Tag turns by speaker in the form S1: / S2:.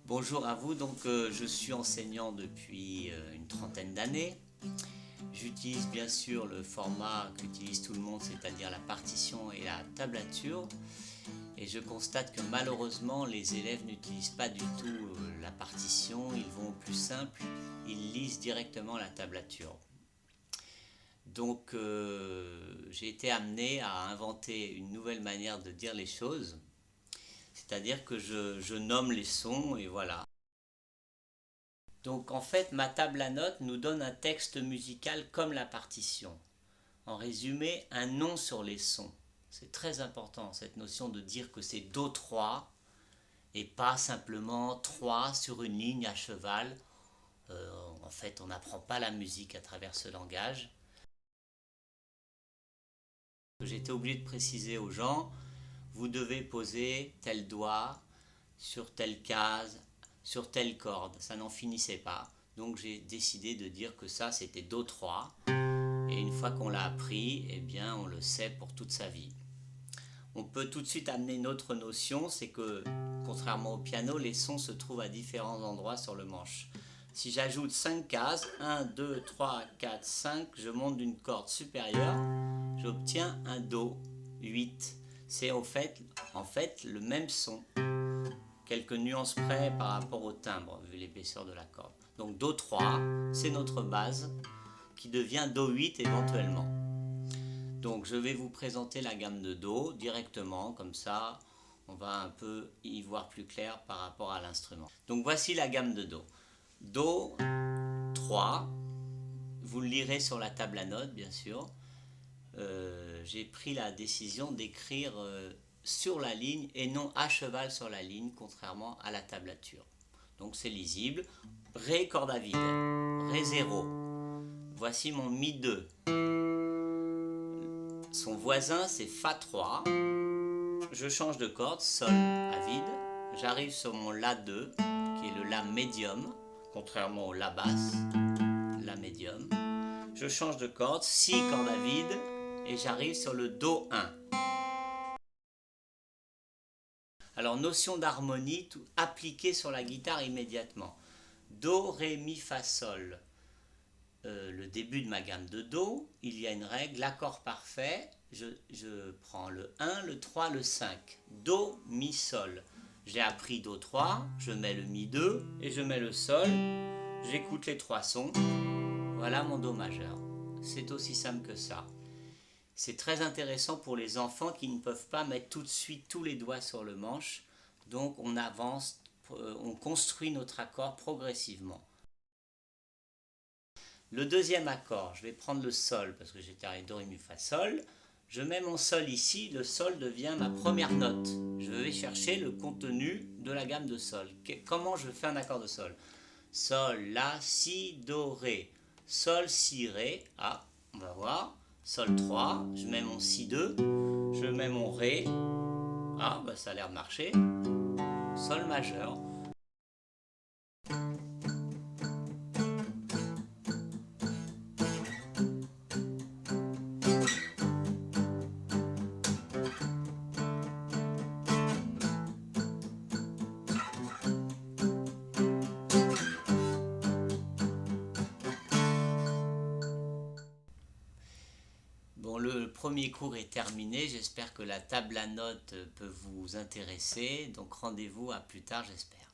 S1: Bonjour à vous, je suis enseignant depuis une trentaine d'années. J'utilise bien sûr le format qu'utilise tout le monde, c'est-à-dire la partition et la tablature. Et je constate que malheureusement les élèves n'utilisent pas du tout la partition, ils vont au plus simple, ils lisent directement la tablature. J'ai été amené à inventer une nouvelle manière de dire les choses, c'est-à-dire que je nomme les sons et voilà. Donc en fait, ma table à notes nous donne un texte musical comme la partition. En résumé, un nom sur les sons. C'est très important cette notion de dire que c'est Do3 et pas simplement 3 sur une ligne à cheval. En fait, on n'apprend pas la musique à travers ce langage. J'ai été obligé de préciser aux gens, vous devez poser tel doigt sur telle case, sur telle corde. Ça n'en finissait pas. Donc j'ai décidé de dire que ça c'était Do3. Et une fois qu'on l'a appris, eh bien on le sait pour toute sa vie. On peut tout de suite amener une autre notion, c'est que contrairement au piano, les sons se trouvent à différents endroits sur le manche. Si j'ajoute 5 cases, 1, 2, 3, 4, 5, je monte d'une corde supérieure, j'obtiens un Do, 8. C'est en fait le même son, quelques nuances près par rapport au timbre, vu l'épaisseur de la corde. Donc Do3, c'est notre base, qui devient Do8 éventuellement. Donc je vais vous présenter la gamme de Do directement, comme ça on va un peu y voir plus clair par rapport à l'instrument. Donc voici la gamme de Do. Do 3, vous le lirez sur la table à notes bien sûr. J'ai pris la décision d'écrire sur la ligne et non à cheval sur la ligne, contrairement à la tablature. Donc c'est lisible. Ré corde à vide, Ré 0. Voici mon Mi 2. Son voisin c'est Fa 3. Je change de corde, Sol à vide. J'arrive sur mon La 2, qui est le La médium, contrairement au La basse, La médium. Je change de corde, Si corde à vide, et j'arrive sur le Do 1. Alors notion d'harmonie appliquée sur la guitare immédiatement. Do, Ré, Mi, Fa, Sol. Le début de ma gamme de Do, il y a une règle, l'accord parfait, je prends le 1, le 3, le 5. Do, Mi, Sol. J'ai appris Do 3, je mets le Mi 2 et je mets le Sol. J'écoute les trois sons. Voilà mon Do majeur. C'est aussi simple que ça. C'est très intéressant pour les enfants qui ne peuvent pas mettre tout de suite tous les doigts sur le manche. Donc on avance, on construit notre accord progressivement. Le deuxième accord, je vais prendre le Sol parce que j'étais à Do, Ré, Mi, Fa, Sol. Je mets mon Sol ici, le Sol devient ma première note. Je vais chercher le contenu de la gamme de Sol. Comment je fais un accord de Sol? Sol, La, Si, Do, Ré. Sol, Si, Ré. Ah, on va voir. Sol 3, je mets mon Si 2, je mets mon Ré. Ah, bah ça a l'air de marcher. Sol majeur. Bon, le premier cours est terminé. J'espère que la table à notes peut vous intéresser. Donc rendez-vous à plus tard, j'espère.